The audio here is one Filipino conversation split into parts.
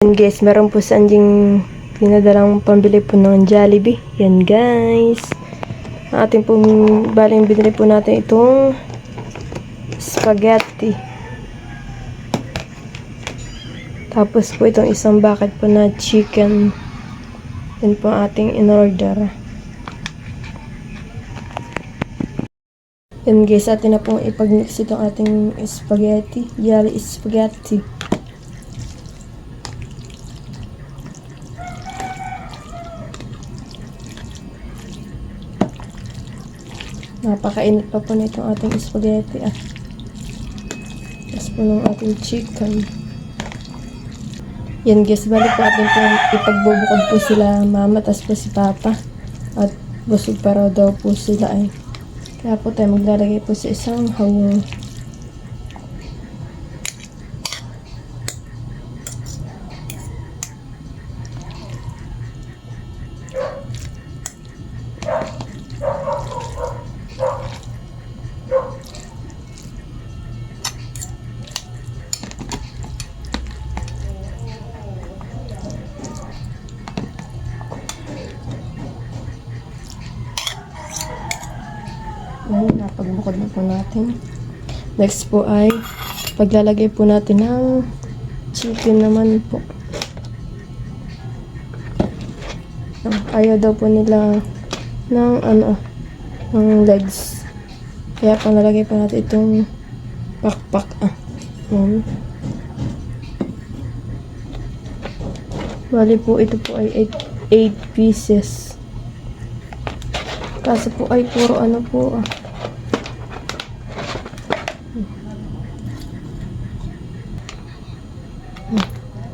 Yan guys, meron po sa Anjing pinadalang pambili po ng Jollibee. Yan guys. Ang ating pong baling binili po natin itong spaghetti. Tapos po itong isang bucket po na chicken. Yan po ang ating in-order. Yan guys, atin na pong ipag-mix itong ating spaghetti. Jolly spaghetti. Napakainit pa po na itong ating spaghetti. Tapos po ng ating chicken. Yan guys, balik po atin po ipagbubukod po sila mama, tapos po si papa. At busog pa raw daw po sila ay. Kaya po tayo maglalagay po sa isang hawang. Yan, napagbukod na po natin. Next po ay paglalagay po natin ng chicken naman po. Ayaw daw po nila ng ng legs. Kaya po nalagay po natin itong pakpak. Yan. Bali po ito po ay 8 pieces. Kasi po ay puro po.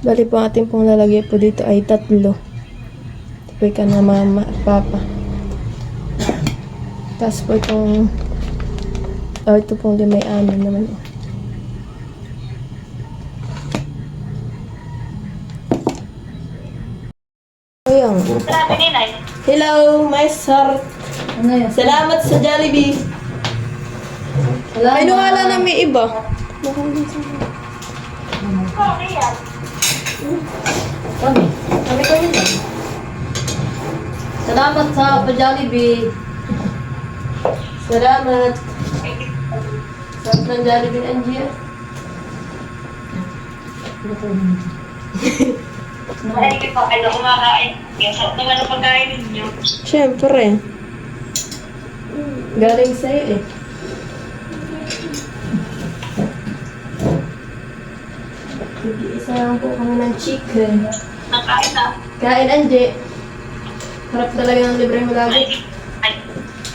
Bali po ating pong lalagay po dito ay 3. Ito po ka na mama at papa. Tapos po itong ito pong 5 naman. Ayun. Hello, my sir. Ano yan? Salamat sa Jollibee. Salamat. Ay, wala na may iba. Kami. Kami ko yun. Salamat sa Jollibee. Salamat. Sarap ng Jollibee, Angie. Ay, po, kumakain. Yung sarap naman ang pagkain ninyo. Siyempre. Galing sa'yo eh. Isa lang po kami ng chicken. Nakain na. Kain, Angie. Harap talaga ng libre mo lagi. Ay,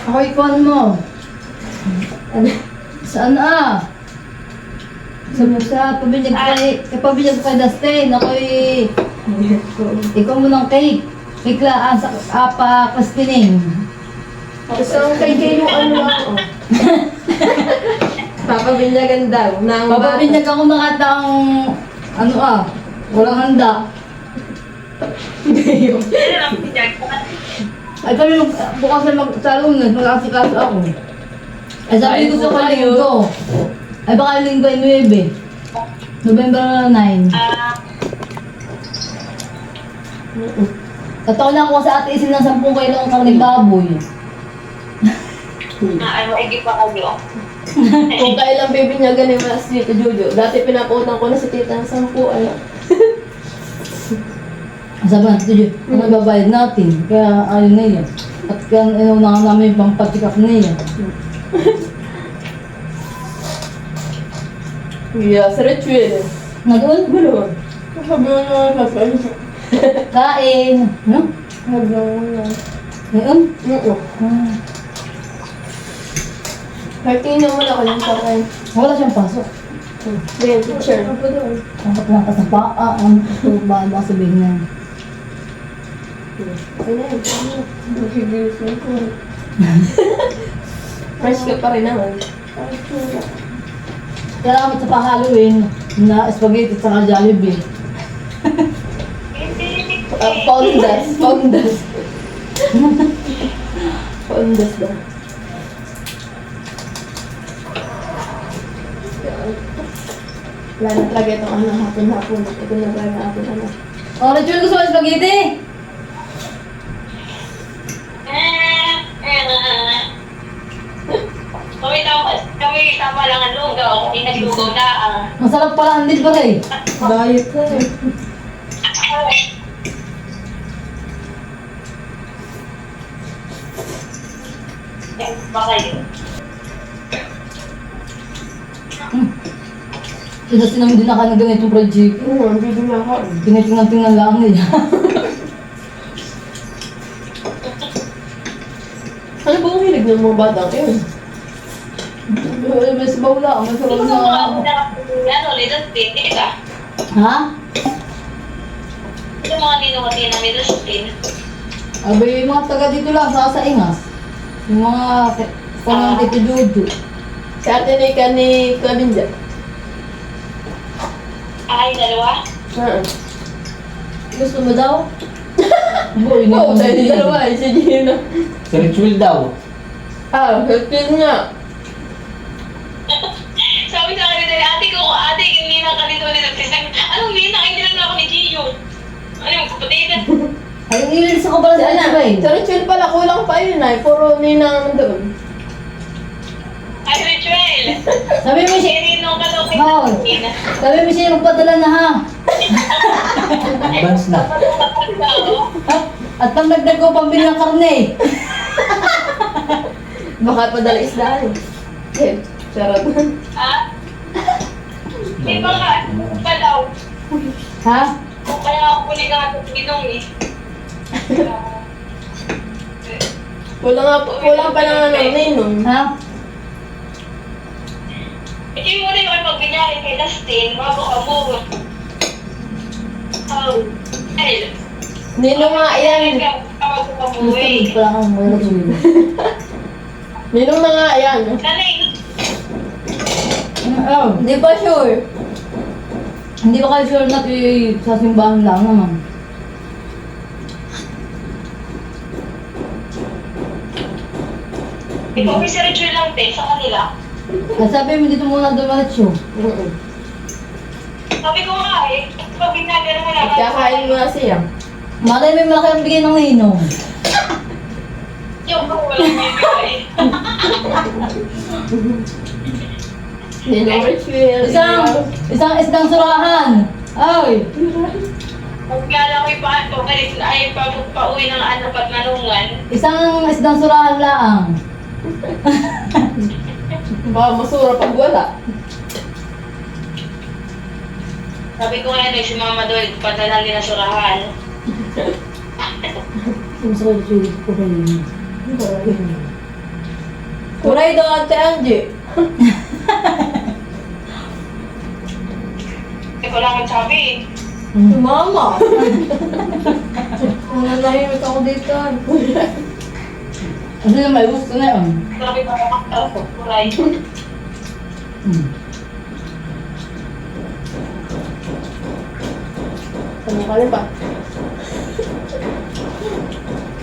Ako ikuan mo. Ano? Saan sa pabinyag kay Dustin. Ako'y ikaw mo ng cake. Cake lang sa apa Christining. Gusto kong kay mo ako. Papabinyagan daw. Papabinyag ako ng atang walang handa. sino lang pinag Ay kami bukas na magsalunod, mag-asikaso ako. Ay sabi ko sa linggo. Ay baka linggo ay 9. November 9. Tataw na ako sa ate isin ng 10 kilong karning baboy. ay maigi pa kayo. Kung kailang bibinyagan ni Mas dito, Jojo. Dati pinaputan ko na si tita ng 10. Sabi nga, tuyo, ano babayad natin? Kaya ayun na yan. At kaya inunahan namin yung pampatikap na yan. Yeah, sa ritual. Nag-un? Ano? Sabi mo naman kapal. Kain. No? Sabi mo naman. Ngayon? Oo. Kahit tingnan mo na ako yung sakay. Wala siyang pasok. Ganyan, teacher. Ako doon. Takot lang ka sa paa. Ba sabihin niya? Ano yun? Nakigilis ko. Fresh ka pa rin naman. Kaya kami sa pa-Halloween na spaghetti at saka Jollibee. Poundas. Poundas. Poundas daw. Wala na talaga itong ano, hapon-hapon. Ito na talaga ating ano. Oh, Rachel, gusto mo ng spaghetti? Kami tama lang ang lugaw. Hindi naglugaw na. Masarap pala ang ba eh. Diet na eh. Bakit? Kasi namin din naka ng ganitong project. Oo, hindi din ako. Tinitingnan-tingnan lang nila. Ano ba ang hilig ng mga batang yun? May sabaw lang. May Hindi sabaw ko na. ano, little spin, di ba? Ha? Ito mga dinukati ng little spin. Abay, yung mga taga dito lang sa Asaingas. Yung mga pangang Tito Jojo. Si ate Nika ni Clavinja. Ay, dalawa? Gusto mo daw? Boy, Oo, tayo ni dalawa eh, si Gina. Sa ritual daw. Helpin nga. Sabi sa akin nila, ate, yung ninang ka dito nila. Anong ninang? Hindi lang ako ni Gio. Ano yung kapatid? Ay, nililis ako pala sa Sana, Alibay. sa ritual pala, kulang pa yun ay. Puro ninang doon. Ay, Rituel! Sabi mo siya, Ninong ka daw kay Oo. Nina. sabi mo siya magpadala na ha. Advance na. At pangdagdag ko pambili ng karne. Baka padala isdaan. Eh, charot. Ha? Di ba nga? Pa daw. Ha? Kung kaya ako kunin ka nga Ginong eh. Kulang pa ng ano, ninong. Ha? Ito yung muna yung pagbinyari kay Dustin, bago ka mo. Oh. Ay. Ninong nga yan. Bago ka Gusto mo mo eh. pala kang may rasulo. Ninong na nga yan. Nanay, Oh, Hindi pa sure. hindi ba kayo sure na sa simbahan lang naman? ikaw may si Rachel lang din sa kanila. At sabi mo dito muna dumaretso. Sabi ko nga eh, pag binagan mo na. Kakain mo na siya. Malay may malaki ang bigay ng ninong. Yung ko walang may bigay. Ninong ritual. Isang isdang surahan. Ay, Pag nga lang may pagalit na ay pauwi ng anak at manungan. isang isdang surahan laang. Baka masura pag wala. Sabi ko nga si Mama Doy, padala nila surahan. Gusto ko yung ko rin. Kuray daw ate Angie. Hindi ko lang magsabi. Si mama. Nanahimik ako dito. Ano na may gusto na yun? Sabi ko makakatawa ko, kuray. Ano ka rin pa?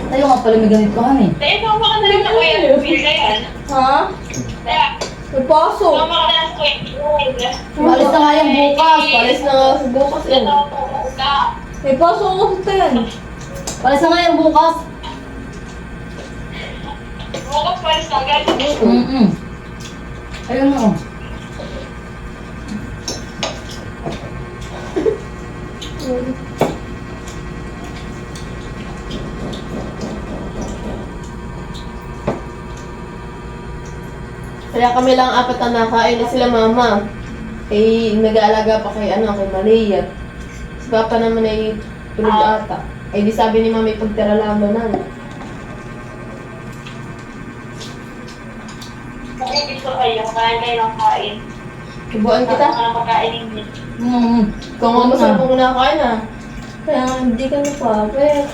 Tayo nga pala may ganito kami. Kaya mama ka na rin na kuya, Pilga yan. Ha? Kaya, May paso. mama ka na lang sa kuya, Pilga. Palis na nga yung bukas. Palis na nga sa bukas Ito eh. ako ka. May paso ako sa 10. Palis na nga yung bukas. Bukas palis na agad. Ayun na oh. Kaya kami lang apat na nakain na sila mama. Eh, nag-aalaga pa kay kay Maria. Si Papa naman ay tulog ata. Eh, di sabi ni Mami, pagtira lang daw na. Kasi gusto kayo, kain ng kain. Ibuan kita. Kita? Makain ninyo. Kung nga masarap kong nakain Kaya nga, hindi ka na papet.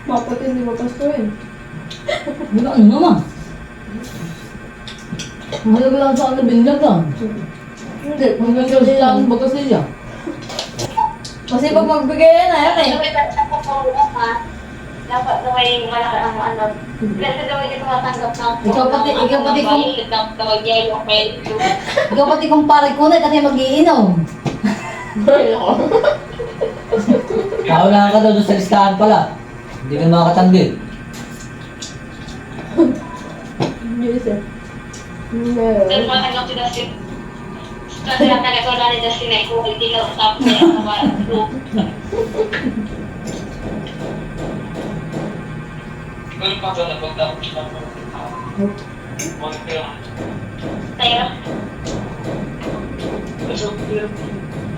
Mapat hindi mapastuin. Di ba ano naman? Mahalaga lang sa ano, binlag lang. Hindi, Hanggang kasi lang baga siya. Kasi pag magbigay yan Ano ba tayo sa pagkakulang ha? Dapat na may malaki ang ano. Kasi daw hindi tumatanggap ng Ikaw pati kung- ng tawag niya yung mail. Ikaw pati kumpare ko na kasi mag-iinom. Ay, ako. Kaunahan ka daw doon sa listahan pala. Hindi ka makakatanggi. Yes, sir. Hindi No. tumatanggap si Dustin. Kasi lang talaga wala ni Dustin ay kung hindi ka tapos niya sa mga Siguro pa ito napagtapos na po. tayo.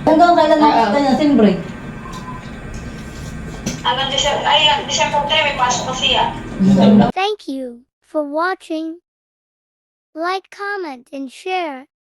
Hanggang kailan ang kanya sim break? Hanggang December 3 may pasok na siya. Thank you for watching. Like, comment, and share.